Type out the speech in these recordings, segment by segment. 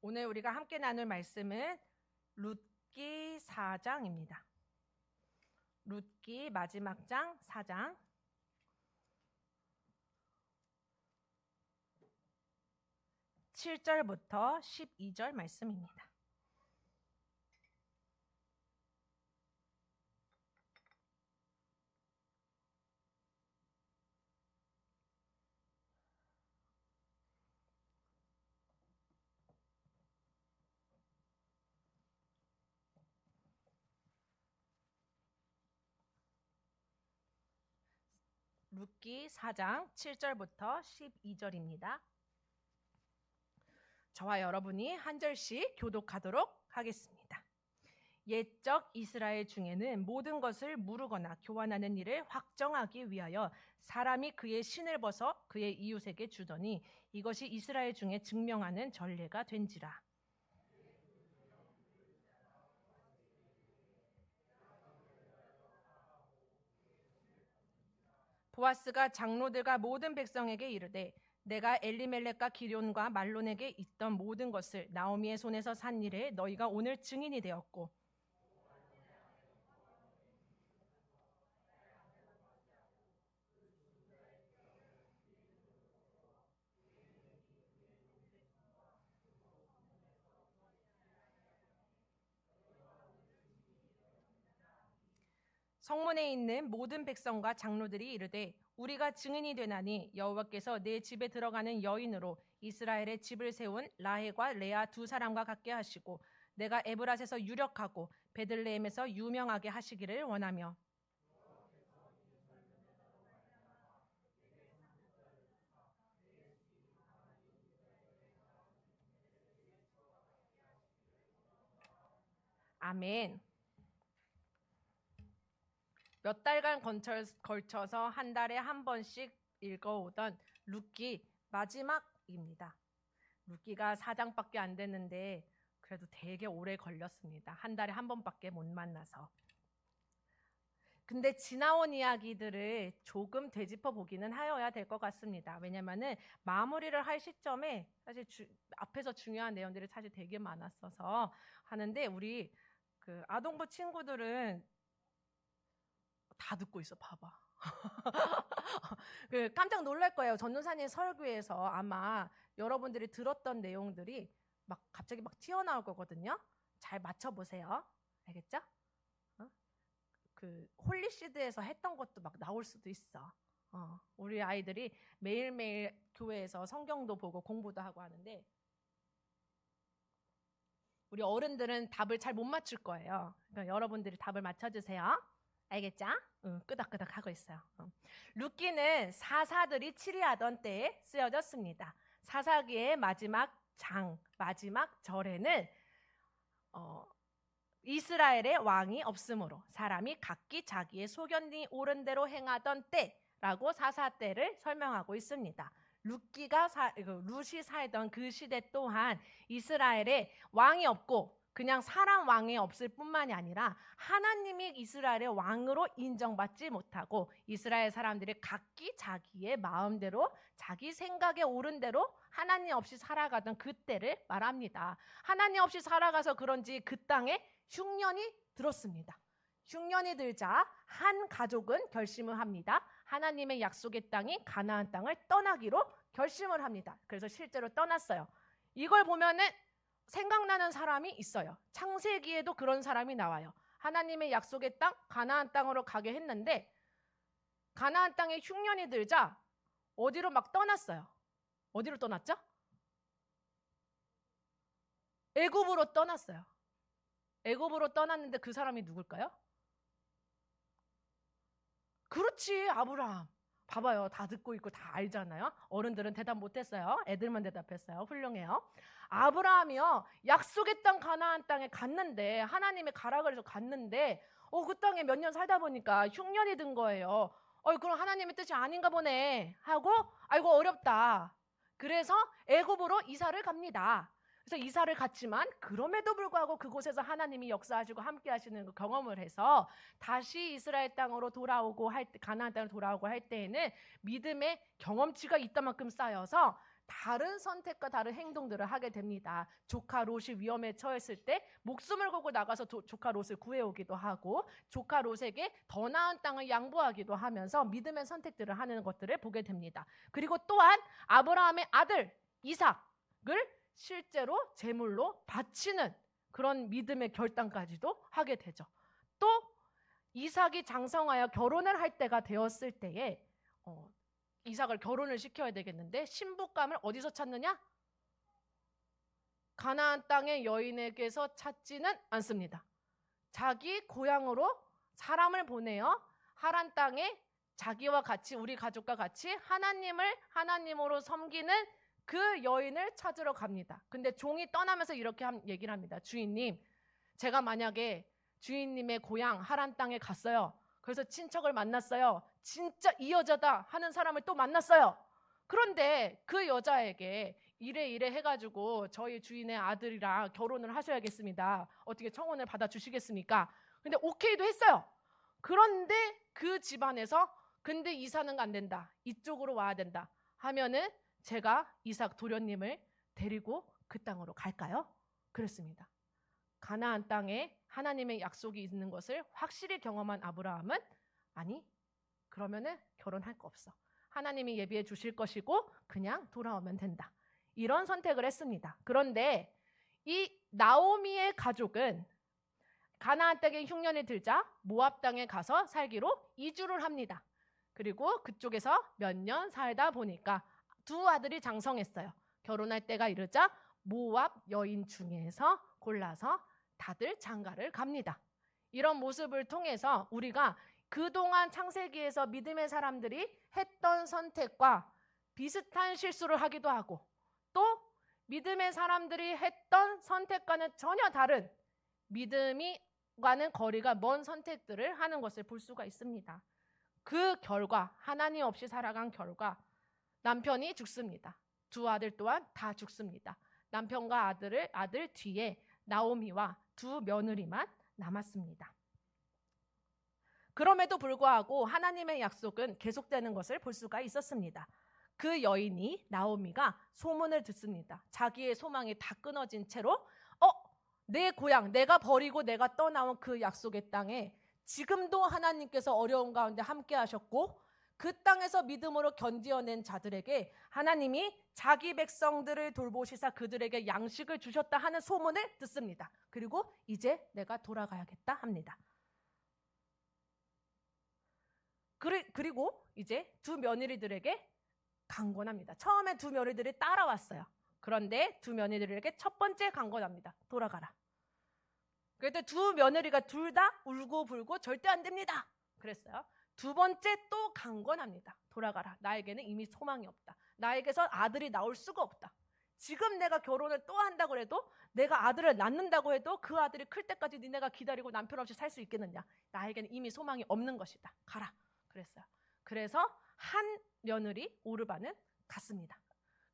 오늘 우리가 함께 나눌 말씀은 룻기 4장입니다. 룻기 마지막 장 4장 7절부터 12절 말씀입니다. 룻기 4장 7절부터 12절입니다. 저와 여러분이 한 절씩 교독하도록 하겠습니다. 옛적 이스라엘 중에는 모든 것을 무르거나 교환하는 일을 확정하기 위하여 사람이 그의 신을 벗어 그의 이웃에게 주더니 이것이 이스라엘 중에 증명하는 전례가 된지라. 보아스가 장로들과 모든 백성에게 이르되 내가 엘리멜렉과 기럨과 말론에게 있던 모든 것을 나오미의 손에서 산 일에 너희가 오늘 증인이 되었고 성문에 있는 모든 백성과 장로들이 이르되 우리가 증인이 되나니 여호와께서 내 집에 들어가는 여인으로 이스라엘의 집을 세운 라헬과 레아 두 사람과 같게 하시고 내가 에브랏에서 유력하고 베들레헴에서 유명하게 하시기를 원하며 아멘. 몇 달간 걸쳐서 한 달에 한 번씩 읽어오던 룻기 마지막입니다. 룻기가 4장밖에 안 됐는데 그래도 되게 오래 걸렸습니다. 한 달에 한 번밖에 못 만나서. 근데 지나온 이야기들을 조금 되짚어 보기는 하여야 될 것 같습니다. 왜냐면은 마무리를 할 시점에 사실 앞에서 중요한 내용들이 사실 되게 많았어서 하는데 우리 그 아동부 친구들은 다 듣고 있어. 봐봐. 깜짝 놀랄 거예요. 전도사님 설교에서 아마 여러분들이 들었던 내용들이 막 갑자기 막 튀어나올 거거든요. 잘 맞춰보세요. 알겠죠? 그 홀리시드에서 했던 것도 막 나올 수도 있어. 우리 아이들이 매일매일 교회에서 성경도 보고 공부도 하고 하는데 우리 어른들은 답을 잘 못 맞출 거예요. 그러니까 여러분들이 답을 맞춰주세요. 알겠죠? 끄덕끄덕 하고 있어요. 룻기는 사사들이 치리하던 때에 쓰여졌습니다. 사사기의 마지막 장, 마지막 절에는 이스라엘의 왕이 없으므로 사람이 각기 자기의 소견이 옳은 대로 행하던 때라고 사사 때를 설명하고 있습니다. 룻이 살던 그 시대 또한 이스라엘에 왕이 없고 그냥 사람 왕이 없을 뿐만이 아니라 하나님이 이스라엘의 왕으로 인정받지 못하고 이스라엘 사람들이 각기 자기의 마음대로 자기 생각에 옳은 대로 하나님 없이 살아가던 그 때를 말합니다. 하나님 없이 살아가서 그런지 그 땅에 흉년이 들었습니다. 흉년이 들자 한 가족은 결심을 합니다. 하나님의 약속의 땅인 가나안 땅을 떠나기로 결심을 합니다. 그래서 실제로 떠났어요. 이걸 보면은 생각나는 사람이 있어요. 창세기에도 그런 사람이 나와요. 하나님의 약속의 땅 가나안 땅으로 가게 했는데 가나안 땅에 흉년이 들자 어디로 막 떠났어요. 어디로 떠났죠? 애굽으로 떠났어요. 애굽으로 떠났는데 그 사람이 누굴까요? 그렇지, 아브라함. 봐봐요. 다 듣고 있고 다 알잖아요. 어른들은 대답 못했어요. 애들만 대답했어요. 훌륭해요. 아브라함이요. 약속의 땅 가나안 땅에 갔는데 하나님이 가라 그래서 갔는데 그 땅에 몇 년 살다 보니까 흉년이 든 거예요. 그럼 하나님의 뜻이 아닌가 보네 하고 아이고 어렵다. 그래서 애굽으로 이사를 갑니다. 그래서 이사를 갔지만 그럼에도 불구하고 그곳에서 하나님이 역사하시고 함께 하시는 그 경험을 해서 다시 이스라엘 땅으로 돌아오고 할 때, 가나안 땅으로 돌아오고 할 때에는 믿음의 경험치가 있다만큼 쌓여서 다른 선택과 다른 행동들을 하게 됩니다. 조카 롯이 위험에 처했을 때 목숨을 걸고 나가서 조카 롯을 구해오기도 하고 조카 롯에게 더 나은 땅을 양보하기도 하면서 믿음의 선택들을 하는 것들을 보게 됩니다. 그리고 또한 아브라함의 아들 이삭을 실제로 제물로 바치는 그런 믿음의 결단까지도 하게 되죠. 또 이삭이 장성하여 결혼을 할 때가 되었을 때에 이삭을 결혼을 시켜야 되겠는데 신부감을 어디서 찾느냐? 가나안 땅의 여인에게서 찾지는 않습니다. 자기 고향으로 사람을 보내어 하란 땅에 자기와 같이 우리 가족과 같이 하나님을 하나님으로 섬기는 그 여인을 찾으러 갑니다. 근데 종이 떠나면서 이렇게 얘기를 합니다. 주인님, 제가 만약에 주인님의 고향 하란 땅에 갔어요. 그래서 친척을 만났어요. 진짜 이 여자다 하는 사람을 또 만났어요. 그런데 그 여자에게 이래 해가지고 저희 주인의 아들이랑 결혼을 하셔야겠습니다. 어떻게 청혼을 받아주시겠습니까? 근데 오케이도 했어요. 그런데 그 집안에서 근데 이사는 안 된다. 이쪽으로 와야 된다 하면은 제가 이삭 도련님을 데리고 그 땅으로 갈까요? 그랬습니다. 가나안 땅에 하나님의 약속이 있는 것을 확실히 경험한 아브라함은 아니, 그러면은 결혼할 거 없어. 하나님이 예비해 주실 것이고 그냥 돌아오면 된다. 이런 선택을 했습니다. 그런데 이 나오미의 가족은 가나안 땅에 흉년이 들자 모압 땅에 가서 살기로 이주를 합니다. 그리고 그쪽에서 몇 년 살다 보니까 두 아들이 장성했어요. 결혼할 때가 이르자 모압 여인 중에서 골라서 다들 장가를 갑니다. 이런 모습을 통해서 우리가 그동안 창세기에서 믿음의 사람들이 했던 선택과 비슷한 실수를 하기도 하고 또 믿음의 사람들이 했던 선택과는 전혀 다른 믿음이과는 거리가 먼 선택들을 하는 것을 볼 수가 있습니다. 그 결과 하나님 없이 살아간 결과 남편이 죽습니다. 두 아들 또한 다 죽습니다. 남편과 아들 뒤에 나오미와 두 며느리만 남았습니다. 그럼에도 불구하고 하나님의 약속은 계속되는 것을 볼 수가 있었습니다. 그 여인이 나오미가 소문을 듣습니다. 자기의 소망이 다 끊어진 채로 내 고향, 내가 버리고 내가 떠나온 그 약속의 땅에 지금도 하나님께서 어려운 가운데 함께 하셨고 그 땅에서 믿음으로 견디어낸 자들에게 하나님이 자기 백성들을 돌보시사 그들에게 양식을 주셨다 하는 소문을 듣습니다. 그리고 이제 내가 돌아가야겠다 합니다. 그리고 이제 두 며느리들에게 강권합니다. 처음에 두 며느리들이 따라왔어요. 그런데 두 며느리들에게 첫 번째 강권합니다. 돌아가라. 그때 두 며느리가 둘 다 울고불고 절대 안 됩니다. 그랬어요. 두 번째 또 강권합니다. 돌아가라. 나에게는 이미 소망이 없다. 나에게서 아들이 나올 수가 없다. 지금 내가 결혼을 또 한다고 해도 내가 아들을 낳는다고 해도 그 아들이 클 때까지 니네가 기다리고 남편 없이 살 수 있겠느냐. 나에게는 이미 소망이 없는 것이다. 가라. 그랬어요. 그래서 한 며느리 오르반은 갔습니다.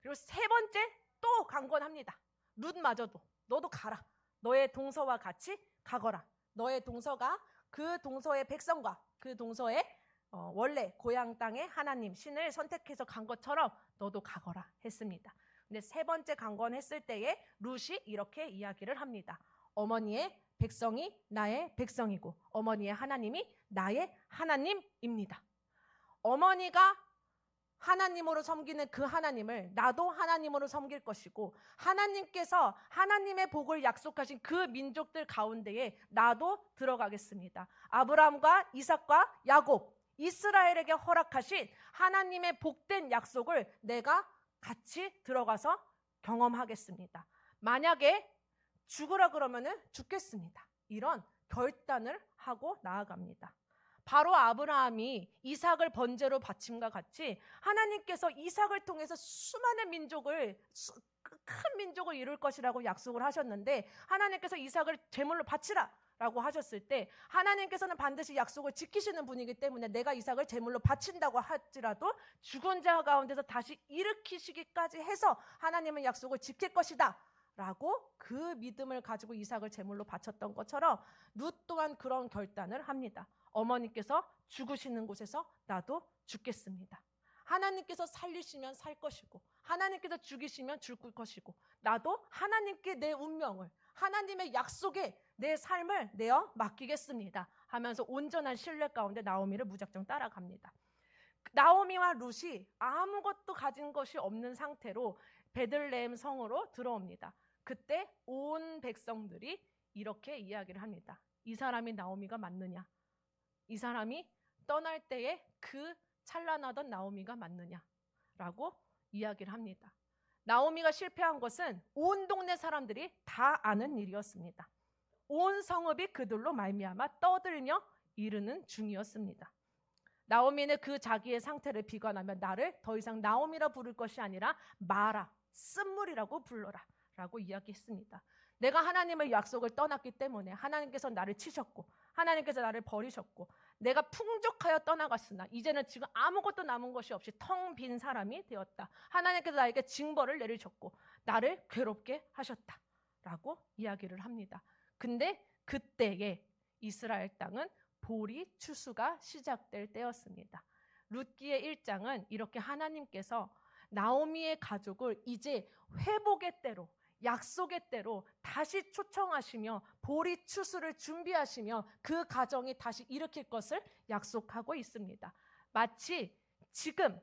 그리고 세 번째 또 강권합니다. 룻마저도 너도 가라. 너의 동서와 같이 가거라. 너의 동서가 그 동서의 백성과 그 동서의 원래 고향 땅의 하나님 신을 선택해서 간 것처럼 너도 가거라 했습니다. 근데 세 번째 강권했을 때에 룻이 이렇게 이야기를 합니다. 어머니의 백성이 나의 백성이고 어머니의 하나님이 나의 하나님입니다. 어머니가 하나님으로 섬기는 그 하나님을 나도 하나님으로 섬길 것이고 하나님께서 하나님의 복을 약속하신 그 민족들 가운데에 나도 들어가겠습니다. 아브라함과 이삭과 야곱, 이스라엘에게 허락하신 하나님의 복된 약속을 내가 같이 들어가서 경험하겠습니다. 만약에 죽으라 그러면은 죽겠습니다. 이런 결단을 하고 나아갑니다. 바로 아브라함이 이삭을 번제로 바침과 같이 하나님께서 이삭을 통해서 수많은 민족을 큰 민족을 이룰 것이라고 약속을 하셨는데 하나님께서 이삭을 제물로 바치라 라고 하셨을 때 하나님께서는 반드시 약속을 지키시는 분이기 때문에 내가 이삭을 제물로 바친다고 할지라도 죽은 자 가운데서 다시 일으키시기까지 해서 하나님은 약속을 지킬 것이다 라고 그 믿음을 가지고 이삭을 제물로 바쳤던 것처럼 룻 또한 그런 결단을 합니다. 어머니께서 죽으시는 곳에서 나도 죽겠습니다. 하나님께서 살리시면 살 것이고 하나님께서 죽이시면 죽을 것이고 나도 하나님께 내 운명을 하나님의 약속에 내 삶을 내어 맡기겠습니다 하면서 온전한 신뢰 가운데 나오미를 무작정 따라갑니다. 나오미와 룻이 아무것도 가진 것이 없는 상태로 베들레헴 성으로 들어옵니다. 그때 온 백성들이 이렇게 이야기를 합니다. 이 사람이 나오미가 맞느냐? 이 사람이 떠날 때에 그 찬란하던 나오미가 맞느냐? 라고 이야기를 합니다. 나오미가 실패한 것은 온 동네 사람들이 다 아는 일이었습니다. 온 성읍이 그들로 말미암아 떠들며 이르는 중이었습니다. 나오미는 그 자기의 상태를 비관하며 나를 더 이상 나오미라 부를 것이 아니라 마라, 쓴물이라고 불러라 라고 이야기했습니다. 내가 하나님의 약속을 떠났기 때문에 하나님께서 나를 치셨고 하나님께서 나를 버리셨고 내가 풍족하여 떠나갔으나 이제는 지금 아무것도 남은 것이 없이 텅 빈 사람이 되었다. 하나님께서 나에게 징벌을 내리셨고 나를 괴롭게 하셨다 라고 이야기를 합니다. 근데 그때에 이스라엘 땅은 보리 추수가 시작될 때였습니다. 룻기의 1장은 이렇게 하나님께서 나오미의 가족을 이제 회복의 때로 약속의 때로 다시 초청하시며 보리 추수를 준비하시며 그 가정이 다시 일으킬 것을 약속하고 있습니다. 마치 지금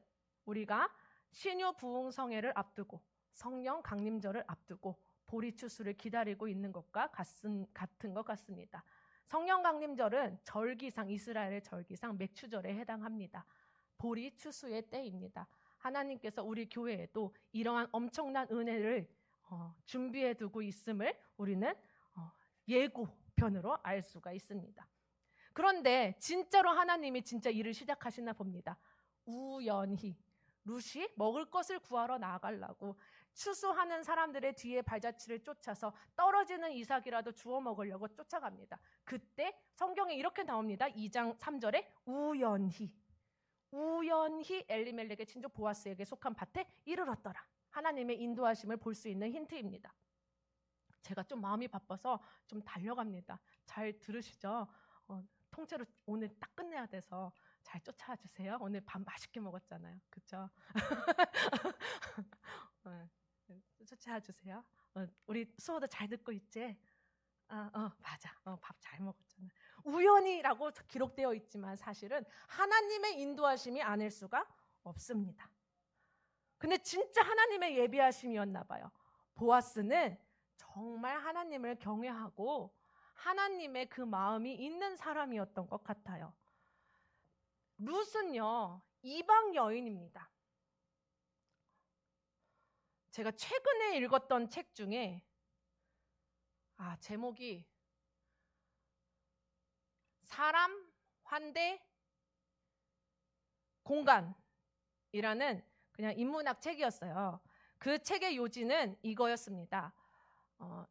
우리가 신유 부흥성회를 앞두고 성령 강림절을 앞두고 보리 추수를 기다리고 있는 것과 같은 것 같습니다. 성령 강림절은 절기상 이스라엘의 절기상 맥추절에 해당합니다. 보리 추수의 때입니다. 하나님께서 우리 교회에도 이러한 엄청난 은혜를 준비해 두고 있음을 우리는 예고편으로 알 수가 있습니다. 그런데 진짜로 하나님이 진짜 일을 시작하시나 봅니다. 우연히 룻이 먹을 것을 구하러 나아가려고 추수하는 사람들의 뒤에 발자취를 쫓아서 떨어지는 이삭이라도 주워 먹으려고 쫓아갑니다. 그때 성경에 이렇게 나옵니다. 2장 3절에 우연히 엘리멜렉의 친족 보아스에게 속한 밭에 이르렀더라. 하나님의 인도하심을 볼 수 있는 힌트입니다. 제가 좀 마음이 바빠서 좀 달려갑니다. 잘 들으시죠? 통째로 오늘 딱 끝내야 돼서 잘 쫓아와 주세요. 오늘 밥 맛있게 먹었잖아요. 그렇죠? 쫓아와 주세요. 우리 수호도 잘 듣고 있지? 맞아. 밥 잘 먹었잖아. 우연히라고 기록되어 있지만 사실은 하나님의 인도하심이 아닐 수가 없습니다. 근데 진짜 하나님의 예비하심이었나 봐요. 보아스는 정말 하나님을 경외하고 하나님의 그 마음이 있는 사람이었던 것 같아요. 룻은요, 이방 여인입니다. 제가 최근에 읽었던 책 중에 제목이 사람, 환대, 공간이라는 그냥 인문학 책이었어요. 그 책의 요지는 이거였습니다.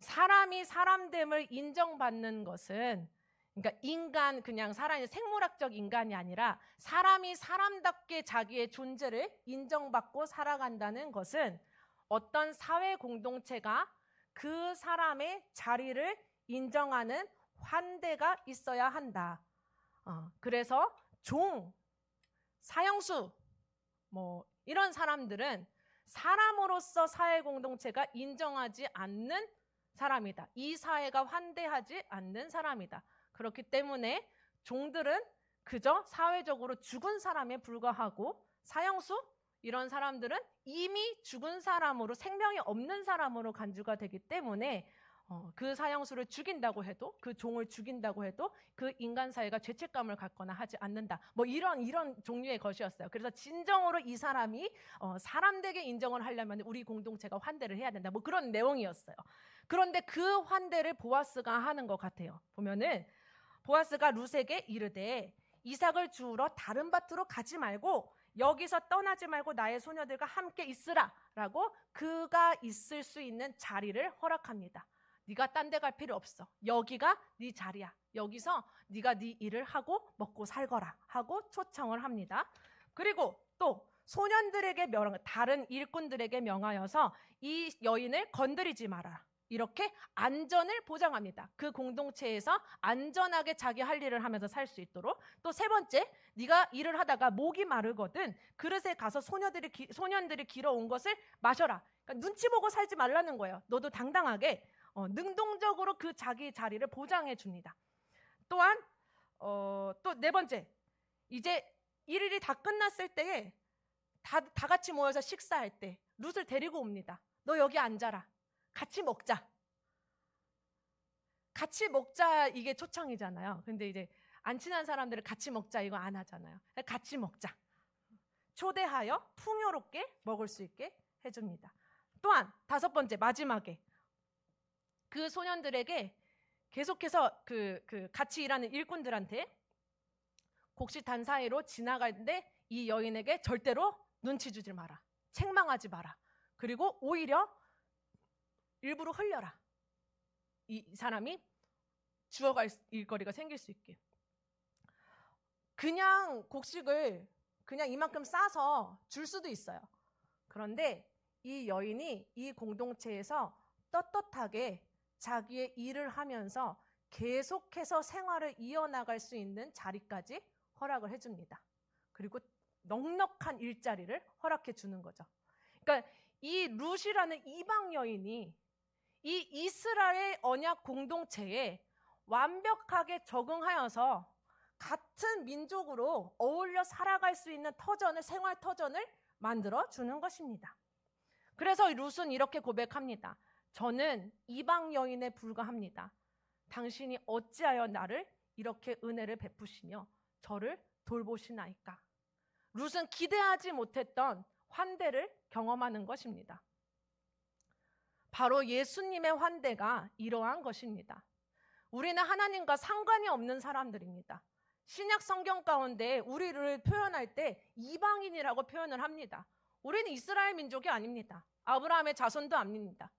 사람이 사람됨을 인정받는 것은 그러니까 인간 그냥 사람이 생물학적 인간이 아니라 사람이 사람답게 자기의 존재를 인정받고 살아간다는 것은 어떤 사회 공동체가 그 사람의 자리를 인정하는 환대가 있어야 한다. 그래서 종, 사형수 이런 사람들은 사람으로서 사회 공동체가 인정하지 않는 사람이다. 이 사회가 환대하지 않는 사람이다. 그렇기 때문에 종들은 그저 사회적으로 죽은 사람에 불과하고 사형수 이런 사람들은 이미 죽은 사람으로 생명이 없는 사람으로 간주가 되기 때문에 그 사형수를 죽인다고 해도 그 종을 죽인다고 해도 그 인간 사회가 죄책감을 갖거나 하지 않는다. 이런 종류의 것이었어요. 그래서 진정으로 이 사람이 사람되게 인정을 하려면 우리 공동체가 환대를 해야 된다. 그런 내용이었어요. 그런데 그 환대를 보아스가 하는 것 같아요. 보면은 보아스가 룻에게 이르되 이삭을 주우러 다른 밭으로 가지 말고 여기서 떠나지 말고 나의 소녀들과 함께 있으라 라고 그가 있을 수 있는 자리를 허락합니다. 네가 딴 데 갈 필요 없어. 여기가 네 자리야. 여기서 네가 네 일을 하고 먹고 살거라 하고 초청을 합니다. 그리고 또 소년들에게 다른 일꾼들에게 명하여서 이 여인을 건드리지 마라. 이렇게 안전을 보장합니다. 그 공동체에서 안전하게 자기 할 일을 하면서 살 수 있도록. 또 세 번째, 네가 일을 하다가 목이 마르거든 그릇에 가서 소년들이 길어온 것을 마셔라. 그러니까 눈치 보고 살지 말라는 거예요. 너도 당당하게 능동적으로 그 자기 자리를 보장해 줍니다. 또한 또 네 번째, 이제 일일이 다 끝났을 때에 다 같이 모여서 식사할 때 룻을 데리고 옵니다. 너 여기 앉아라. 같이 먹자. 같이 먹자 이게 초청이잖아요. 근데 이제 안 친한 사람들은 같이 먹자 이거 안 하잖아요. 같이 먹자. 초대하여 풍요롭게 먹을 수 있게 해줍니다. 또한 다섯 번째, 마지막에 그 소년들에게 계속해서 그 같이 일하는 일꾼들한테 곡식단 사이로 지나가는데 이 여인에게 절대로 눈치 주지 마라. 책망하지 마라. 그리고 오히려 일부러 흘려라. 이 사람이 주워갈 일거리가 생길 수 있게. 그냥 곡식을 그냥 이만큼 싸서 줄 수도 있어요. 그런데 이 여인이 이 공동체에서 떳떳하게 자기의 일을 하면서 계속해서 생활을 이어나갈 수 있는 자리까지 허락을 해줍니다. 그리고 넉넉한 일자리를 허락해 주는 거죠. 그러니까 이 룻이라는 이방 여인이 이 이스라엘 언약 공동체에 완벽하게 적응하여서 같은 민족으로 어울려 살아갈 수 있는 생활 터전을 만들어 주는 것입니다. 그래서 룻은 이렇게 고백합니다. 저는 이방 여인에 불과합니다. 당신이 어찌하여 나를 이렇게 은혜를 베푸시며 저를 돌보시나이까. 룻은 기대하지 못했던 환대를 경험하는 것입니다. 바로 예수님의 환대가 이러한 것입니다. 우리는 하나님과 상관이 없는 사람들입니다. 신약 성경 가운데 우리를 표현할 때 이방인이라고 표현을 합니다. 우리는 이스라엘 민족이 아닙니다. 아브라함의 자손도 아닙니다.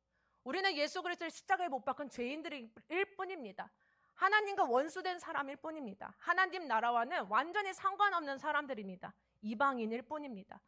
우리는 예수 그리스도를 십자가에 못 박은 죄인들일 뿐입니다. 하나님과 원수된 사람일 뿐입니다. 하나님 나라와는 완전히 상관없는 사람들입니다. 이방인일 뿐입니다.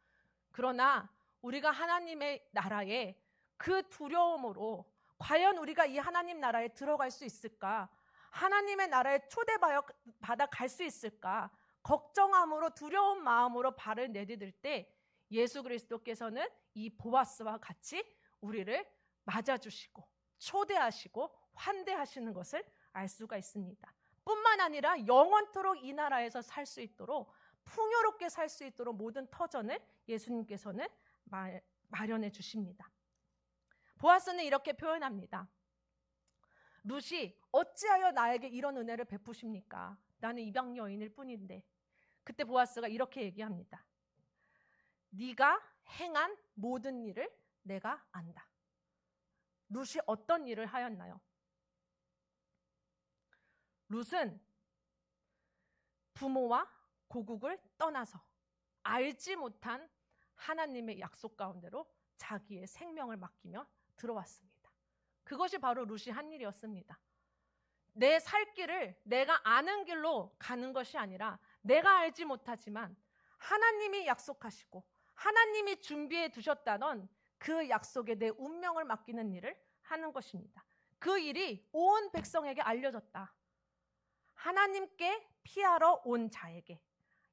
그러나 우리가 하나님의 나라에 그 두려움으로 과연 우리가 이 하나님 나라에 들어갈 수 있을까? 하나님의 나라에 초대받아 갈 수 있을까? 걱정함으로 두려운 마음으로 발을 내디딜 때 예수 그리스도께서는 이 보아스와 같이 우리를 맞아주시고 초대하시고 환대하시는 것을 알 수가 있습니다. 뿐만 아니라 영원토록 이 나라에서 살 수 있도록 풍요롭게 살 수 있도록 모든 터전을 예수님께서는 마련해 주십니다. 보아스는 이렇게 표현합니다. 룻이 어찌하여 나에게 이런 은혜를 베푸십니까? 나는 이방 여인일 뿐인데. 그때 보아스가 이렇게 얘기합니다. 네가 행한 모든 일을 내가 안다. 룻이 어떤 일을 하였나요? 룻은 부모와 고국을 떠나서 알지 못한 하나님의 약속 가운데로 자기의 생명을 맡기며 들어왔습니다. 그것이 바로 룻이 한 일이었습니다. 내 살 길을 내가 아는 길로 가는 것이 아니라 내가 알지 못하지만 하나님이 약속하시고 하나님이 준비해 두셨다던 그 약속에 내 운명을 맡기는 일을 하는 것입니다. 그 일이 온 백성에게 알려졌다. 하나님께 피하러 온 자에게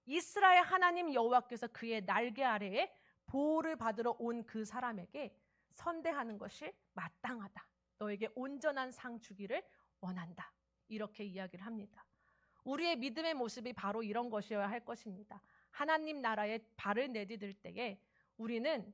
이스라엘 하나님 여호와께서 그의 날개 아래에 보호를 받으러 온 그 사람에게 선대하는 것이 마땅하다. 너에게 온전한 상 주기를 원한다. 이렇게 이야기를 합니다. 우리의 믿음의 모습이 바로 이런 것이어야 할 것입니다. 하나님 나라에 발을 내디딜 때에 우리는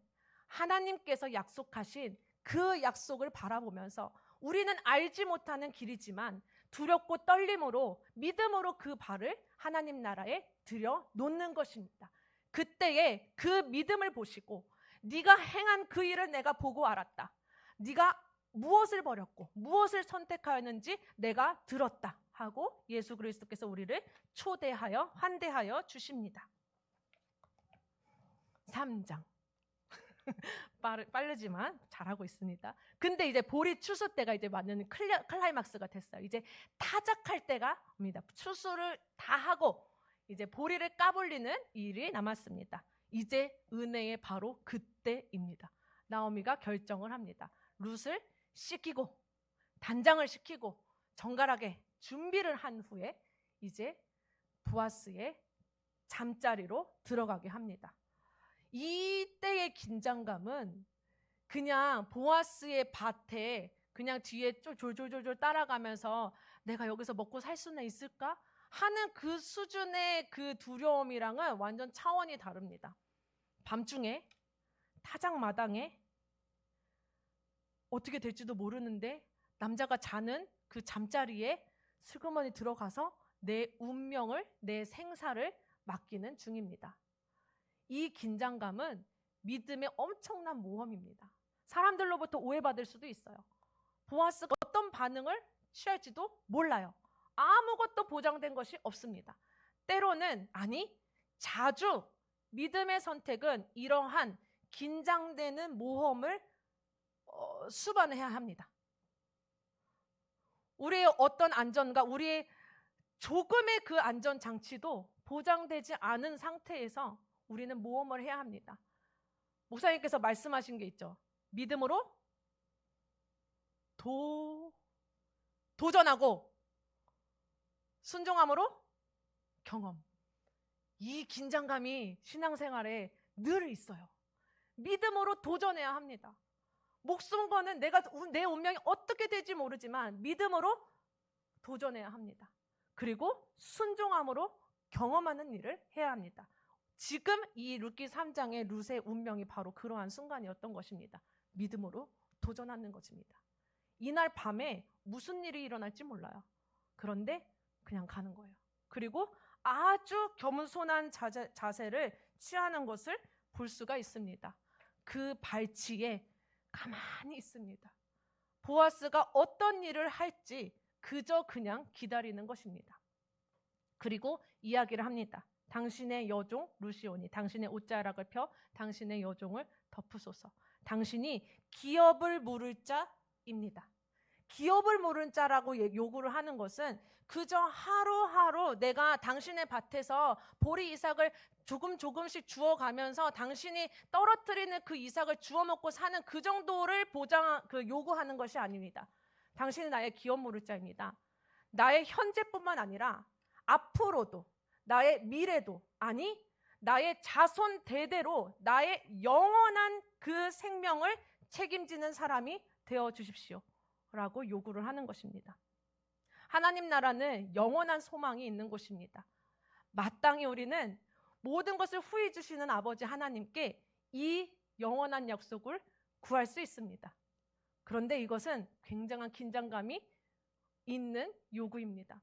하나님께서 약속하신 그 약속을 바라보면서 우리는 알지 못하는 길이지만 두렵고 떨림으로 믿음으로 그 발을 하나님 나라에 들여 놓는 것입니다. 그때에 그 믿음을 보시고 네가 행한 그 일을 내가 보고 알았다. 네가 무엇을 버렸고 무엇을 선택하였는지 내가 들었다 하고 예수 그리스도께서 우리를 초대하여 환대하여 주십니다. 3장 빠르지만 잘하고 있습니다. 근데 이제 보리 추수 때가 이제 맞는 클라이막스가 됐어요. 이제 타작할 때가 옵니다. 추수를 다 하고 이제 보리를 까불리는 일이 남았습니다. 이제 은혜의 바로 그때입니다. 나오미가 결정을 합니다. 룻을 씻기고 단장을 시키고 정갈하게 준비를 한 후에 이제 보아스의 잠자리로 들어가게 합니다. 이때의 긴장감은 그냥 보아스의 밭에 그냥 뒤에 졸졸졸졸 따라가면서 내가 여기서 먹고 살 수는 있을까 하는 그 수준의 그 두려움이랑은 완전 차원이 다릅니다. 밤중에 타작마당에 어떻게 될지도 모르는데 남자가 자는 그 잠자리에 슬그머니 들어가서 내 운명을, 내 생사를 맡기는 중입니다. 이 긴장감은 믿음의 엄청난 모험입니다. 사람들로부터 오해받을 수도 있어요. 보아스가 어떤 반응을 취할지도 몰라요. 아무것도 보장된 것이 없습니다. 때로는, 아니, 자주 믿음의 선택은 이러한 긴장되는 모험을 수반해야 합니다. 우리의 어떤 안전과 우리의 조금의 그 안전장치도 보장되지 않은 상태에서 우리는 모험을 해야 합니다. 목사님께서 말씀하신 게 있죠. 믿음으로 도전하고 순종함으로 경험. 이 긴장감이 신앙생활에 늘 있어요. 믿음으로 도전해야 합니다. 목숨 거는 내 운명이 어떻게 될지 모르지만 믿음으로 도전해야 합니다. 그리고 순종함으로 경험하는 일을 해야 합니다. 지금 이 룻기 3장의 룻의 운명이 바로 그러한 순간이었던 것입니다. 믿음으로 도전하는 것입니다. 이날 밤에 무슨 일이 일어날지 몰라요. 그런데 그냥 가는 거예요. 그리고 아주 겸손한 자세를 취하는 것을 볼 수가 있습니다. 그 발치에 가만히 있습니다. 보아스가 어떤 일을 할지 그저 그냥 기다리는 것입니다. 그리고 이야기를 합니다. 당신의 여종 룻이오니 당신의 옷자락을 펴 당신의 여종을 덮으소서. 당신이 기업을 물을 자입니다. 기업을 물을 자라고 요구를 하는 것은 그저 하루하루 내가 당신의 밭에서 보리 이삭을 조금씩 주워가면서 당신이 떨어뜨리는 그 이삭을 주워 먹고 사는 그 정도를 요구하는 것이 아닙니다. 당신은 나의 기업 물을 자입니다. 나의 현재뿐만 아니라 앞으로도 나의 미래도, 아니 나의 자손 대대로 나의 영원한 그 생명을 책임지는 사람이 되어 주십시오 라고 요구를 하는 것입니다. 하나님 나라는 영원한 소망이 있는 곳입니다. 마땅히 우리는 모든 것을 후히 주시는 아버지 하나님께 이 영원한 약속을 구할 수 있습니다. 그런데 이것은 굉장한 긴장감이 있는 요구입니다.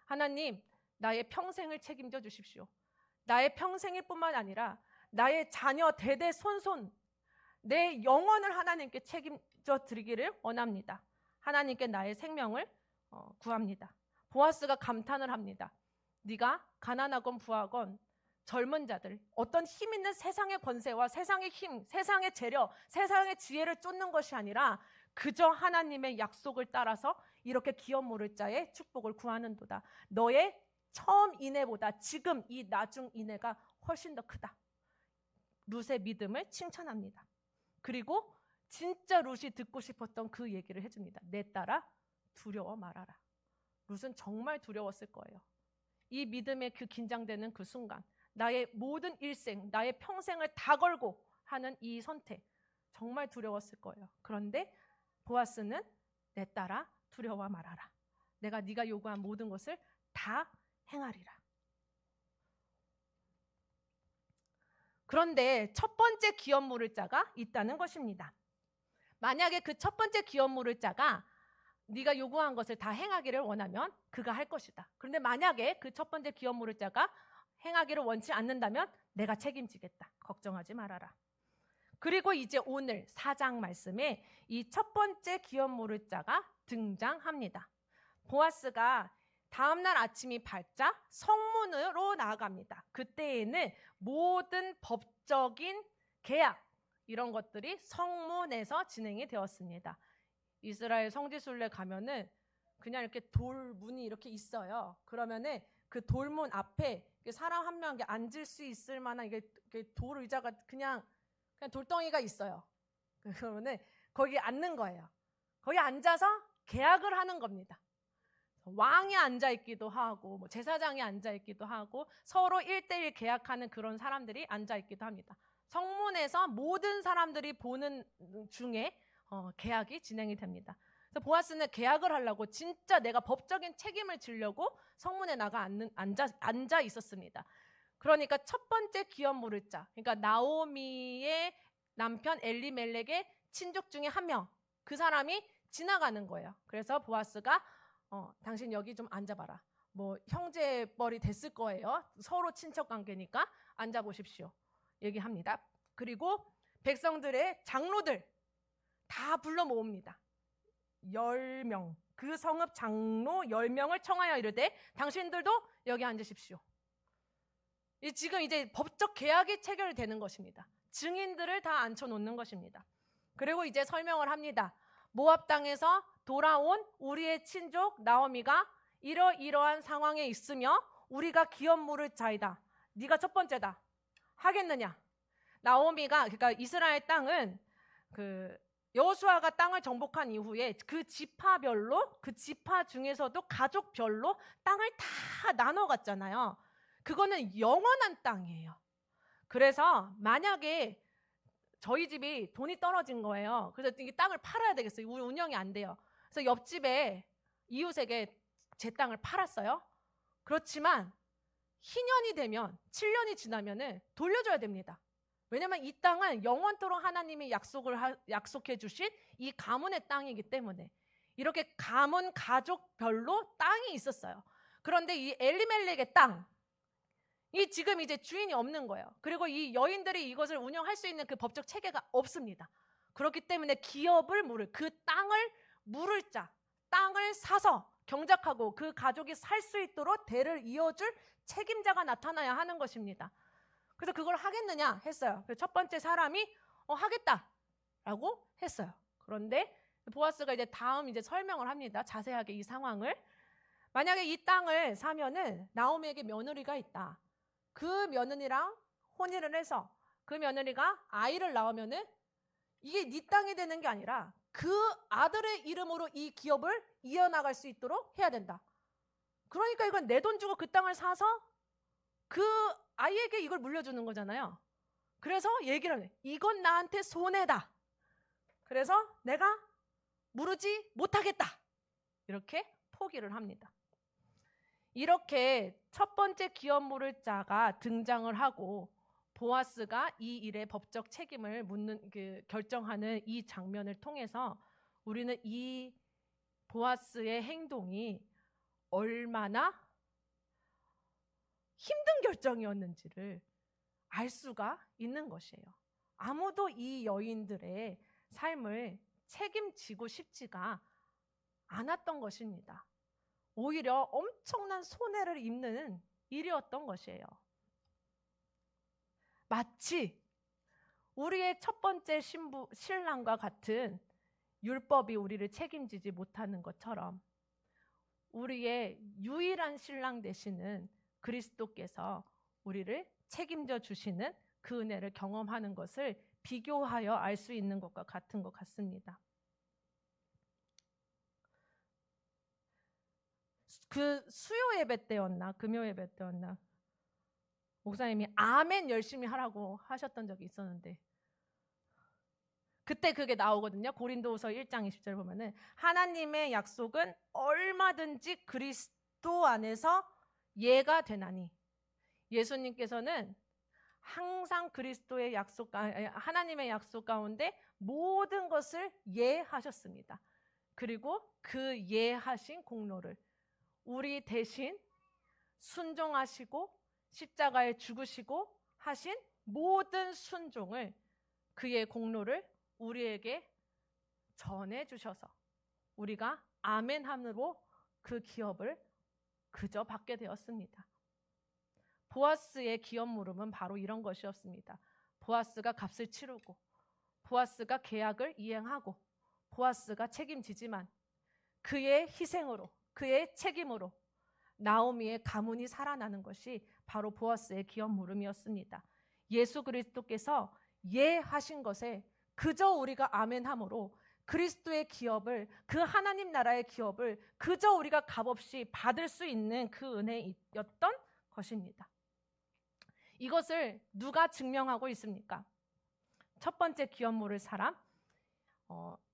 하나님, 나의 평생을 책임져 주십시오. 나의 평생일 뿐만 아니라 나의 자녀 대대 손손 내 영혼을 하나님께 책임져 드리기를 원합니다. 하나님께 나의 생명을 구합니다. 보아스가 감탄을 합니다. 네가 가난하건 부하건 젊은 자들, 어떤 힘 있는 세상의 권세와 세상의 힘, 세상의 재력, 세상의 지혜를 쫓는 것이 아니라 그저 하나님의 약속을 따라서 이렇게 기업 모를 자의 축복을 구하는도다. 너의 처음 인애보다 지금 이 나중 인애가 훨씬 더 크다. 룻의 믿음을 칭찬합니다. 그리고 진짜 룻이 듣고 싶었던 그 얘기를 해줍니다. 내 딸아 두려워 말아라. 룻은 정말 두려웠을 거예요. 이 믿음의 그 긴장되는 그 순간, 나의 모든 일생, 나의 평생을 다 걸고 하는 이 선택, 정말 두려웠을 거예요. 그런데 보아스는 내 딸아 두려워 말아라. 내가 네가 요구한 모든 것을 다 행하리라. 그런데 첫 번째 기업 물을 자가 있다는 것입니다. 만약에 그 첫 번째 기업 물을 자가 네가 요구한 것을 다 행하기를 원하면 그가 할 것이다. 그런데 만약에 그 첫 번째 기업 물을 자가 행하기를 원치 않는다면 내가 책임지겠다. 걱정하지 말아라. 그리고 이제 오늘 4장 말씀에 이 첫 번째 기업 물을 자가 등장합니다. 보아스가 다음날 아침이 밝자 성문으로 나아갑니다. 그때에는 모든 법적인 계약 이런 것들이 성문에서 진행이 되었습니다. 이스라엘 성지순례 가면은 그냥 이렇게 돌문이 이렇게 있어요. 그러면은 그 돌문 앞에 사람 한 명 앉을 수 있을 만한 이게 돌 의자가 그냥 돌덩이가 있어요. 그러면은 거기 앉는 거예요. 거기 앉아서 계약을 하는 겁니다. 왕이 앉아있기도 하고 뭐 제사장이 앉아있기도 하고 서로 1대1 계약하는 그런 사람들이 앉아있기도 합니다. 성문에서 모든 사람들이 보는 중에 계약이 진행이 됩니다. 그래서 보아스는 계약을 하려고 진짜 내가 법적인 책임을 지려고 성문에 나가 앉아 있었습니다. 그러니까 첫 번째 기업 물을 자, 그러니까 나오미의 남편 엘리멜렉의 친족 중에 한 명, 그 사람이 지나가는 거예요. 그래서 보아스가 당신 여기 좀 앉아봐라. 뭐 형제뻘이 됐을 거예요. 서로 친척 관계니까 앉아보십시오. 얘기합니다. 그리고 백성들의 장로들 다 불러 모읍니다. 10명, 그 성읍 장로 10명을 청하여 이르되 당신들도 여기 앉으십시오. 지금 이제 법적 계약이 체결되는 것입니다. 증인들을 다 앉혀놓는 것입니다. 그리고 이제 설명을 합니다. 모압 땅에서 돌아온 우리의 친족 나오미가 이러이러한 상황에 있으며 우리가 기업 물을 자이다. 네가 첫 번째다. 하겠느냐? 나오미가, 그러니까 이스라엘 땅은 여호수아가 땅을 정복한 이후에 그 지파별로, 그 지파 중에서도 가족별로 땅을 다 나눠 갔잖아요. 그거는 영원한 땅이에요. 그래서 만약에 저희 집이 돈이 떨어진 거예요. 그래서 이 땅을 팔아야 되겠어요. 우리 운영이 안 돼요. 그래서 옆집에 이웃에게 제 땅을 팔았어요. 그렇지만 희년이 되면 7년이 지나면은 돌려줘야 됩니다. 왜냐면 이 땅은 영원토록 하나님이 약속해 주신 이 가문의 땅이기 때문에 이렇게 가문 가족별로 땅이 있었어요. 그런데 이 엘리멜렉의 땅, 이 지금 이제 주인이 없는 거예요. 그리고 이 여인들이 이것을 운영할 수 있는 그 법적 체계가 없습니다. 그렇기 때문에 기업을 물을, 그 땅을 물을 자, 땅을 사서 경작하고 그 가족이 살 수 있도록 대를 이어줄 책임자가 나타나야 하는 것입니다. 그래서 그걸 하겠느냐 했어요. 첫 번째 사람이 하겠다라고 했어요. 그런데 보아스가 이제 다음 이제 설명을 합니다. 자세하게 이 상황을. 만약에 이 땅을 사면은 나오미에게 며느리가 있다. 그 며느리랑 혼인을 해서 그 며느리가 아이를 낳으면은 이게 네 땅이 되는 게 아니라 그 아들의 이름으로 이 기업을 이어나갈 수 있도록 해야 된다. 그러니까 이건 내 돈 주고 그 땅을 사서 그 아이에게 이걸 물려주는 거잖아요. 그래서 얘기를 해. 이건 나한테 손해다. 그래서 내가 무르지 못하겠다. 이렇게 포기를 합니다. 이렇게 첫 번째 기업 물을 자가 등장을 하고 보아스가 이 일의 법적 책임을 결정하는 이 장면을 통해서 우리는 이 보아스의 행동이 얼마나 힘든 결정이었는지를 알 수가 있는 것이에요. 아무도 이 여인들의 삶을 책임지고 싶지가 않았던 것입니다. 오히려 엄청난 손해를 입는 일이었던 것이에요. 마치 우리의 첫 번째 신랑과 같은 율법이 우리를 책임지지 못하는 것처럼 우리의 유일한 신랑 되시는 그리스도께서 우리를 책임져 주시는 그 은혜를 경험하는 것을 비교하여 알 수 있는 것과 같은 것 같습니다. 그 수요 예배 때였나 금요 예배 때였나 목사님이 아멘 열심히 하라고 하셨던 적이 있었는데 그때 그게 나오거든요. 고린도후서 1장 20절 보면은 하나님의 약속은 얼마든지 그리스도 안에서 예가 되나니 예수님께서는 항상 그리스도의 하나님의 약속 가운데 모든 것을 예하셨습니다. 그리고 그 예하신 공로를 우리 대신 순종하시고 십자가에 죽으시고 하신 모든 순종을 그의 공로를 우리에게 전해주셔서 우리가 아멘함으로 그 기업을 그저 받게 되었습니다. 보아스의 기업 물음은 바로 이런 것이었습니다. 보아스가 값을 치르고 보아스가 계약을 이행하고 보아스가 책임지지만 그의 희생으로 그의 책임으로 나오미의 가문이 살아나는 것이 바로 보아스의 기업 물음이었습니다. 예수 그리스도께서 예하신 것에 그저 우리가 아멘함으로 그리스도의 기업을, 그 하나님 나라의 기업을 그저 우리가 값없이 받을 수 있는 그 은혜였던 것입니다. 이것을 누가 증명하고 있습니까? 첫 번째 기업 물을 사람,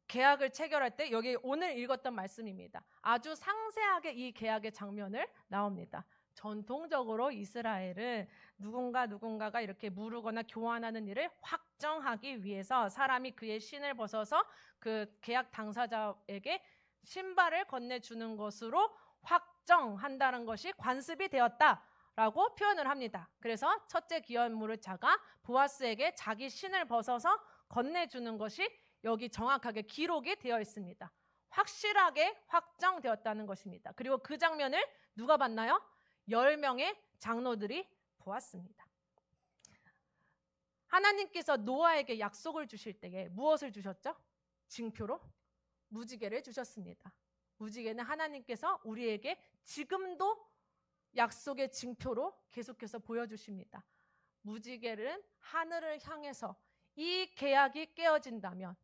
계약을 체결할 때, 여기 오늘 읽었던 말씀입니다. 아주 상세하게 이 계약의 장면을 나옵니다. 전통적으로 이스라엘은 누군가가 이렇게 무르거나 교환하는 일을 확정하기 위해서 사람이 그의 신을 벗어서 그 계약 당사자에게 신발을 건네주는 것으로 확정한다는 것이 관습이 되었다라고 표현을 합니다. 그래서 첫째 기업물의 자가 보아스에게 자기 신을 벗어서 건네주는 것이 여기 정확하게 기록이 되어 있습니다. 확실하게 확정되었다는 것입니다. 그리고 그 장면을 누가 봤나요? 10명의 장로들이 보았습니다. 하나님께서 노아에게 약속을 주실 때에 무엇을 주셨죠? 징표로 무지개를 주셨습니다. 무지개는 하나님께서 우리에게 지금도 약속의 징표로 계속해서 보여주십니다. 무지개는 하늘을 향해서 이 계약이 깨어진다면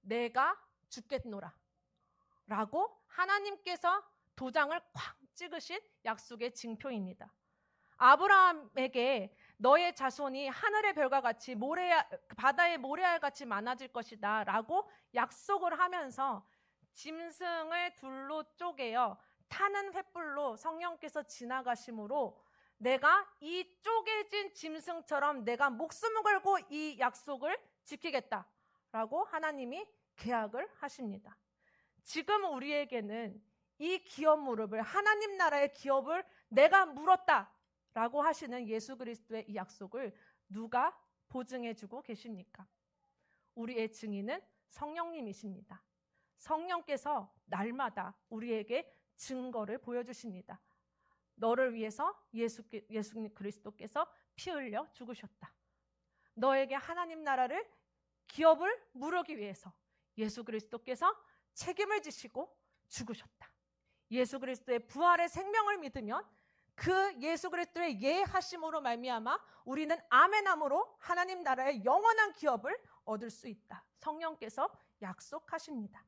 내가 죽겠노라 라고 하나님께서 도장을 콱 찍으신 약속의 징표입니다. 아브라함에게 너의 자손이 하늘의 별과 같이 바다의 모래알 같이 많아질 것이다 라고 약속을 하면서 짐승을 둘로 쪼개어 타는 횃불로 성령께서 지나가심으로 내가 이 쪼개진 짐승처럼 내가 목숨을 걸고 이 약속을 지키겠다라고 하나님이 계약을 하십니다. 지금 우리에게는 이 기업 무릎을, 하나님 나라의 기업을 내가 물었다라고 하시는 예수 그리스도의 이 약속을 누가 보증해주고 계십니까? 우리의 증인은 성령님이십니다. 성령께서 날마다 우리에게 증거를 보여주십니다. 너를 위해서 예수 그리스도께서 피 흘려 죽으셨다. 너에게 하나님 나라를 기업을 물으기 위해서 예수 그리스도께서 책임을 지시고 죽으셨다. 예수 그리스도의 부활의 생명을 믿으면 그 예수 그리스도의 예하심으로 말미암아 우리는 아멘함으로 하나님 나라의 영원한 기업을 얻을 수 있다. 성령께서 약속하십니다.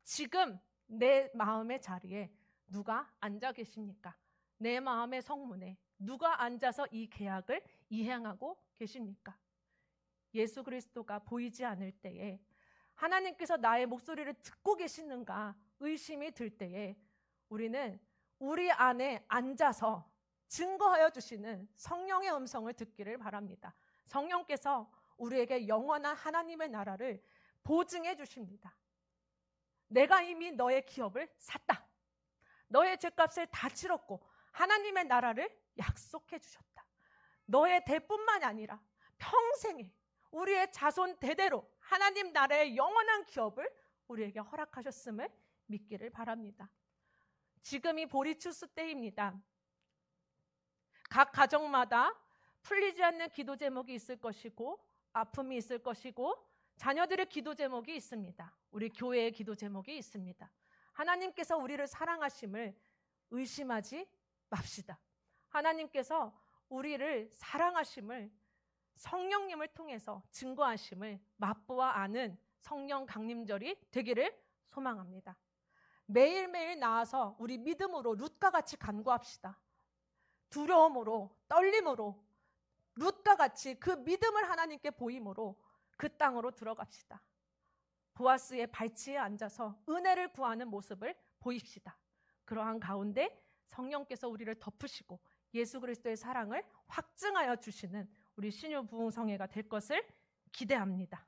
지금 내 마음의 자리에 누가 앉아 계십니까? 내 마음의 성문에 누가 앉아서 이 계약을 이행하고 계십니까? 예수 그리스도가 보이지 않을 때에 하나님께서 나의 목소리를 듣고 계시는가 의심이 들 때에 우리는 우리 안에 앉아서 증거하여 주시는 성령의 음성을 듣기를 바랍니다. 성령께서 우리에게 영원한 하나님의 나라를 보증해 주십니다. 내가 이미 너의 기업을 샀다. 너의 죄값을 다 치렀고 하나님의 나라를 약속해 주셨다. 너의 대뿐만 아니라 평생에 우리의 자손 대대로 하나님 나라의 영원한 기업을 우리에게 허락하셨음을 믿기를 바랍니다. 지금이 보리추수 때입니다. 각 가정마다 풀리지 않는 기도 제목이 있을 것이고 아픔이 있을 것이고 자녀들의 기도 제목이 있습니다. 우리 교회의 기도 제목이 있습니다. 하나님께서 우리를 사랑하심을 의심하지 맙시다. 하나님께서 우리를 사랑하심을 성령님을 통해서 증거하심을 맛보아 아는 성령 강림절이 되기를 소망합니다. 매일매일 나와서 우리 믿음으로 룻과 같이 간구합시다. 두려움으로 떨림으로 룻과 같이 그 믿음을 하나님께 보임으로 그 땅으로 들어갑시다. 보아스의 발치에 앉아서 은혜를 구하는 모습을 보입시다. 그러한 가운데 성령께서 우리를 덮으시고 예수 그리스도의 사랑을 확증하여 주시는 우리 신유 부흥성회가 될 것을 기대합니다.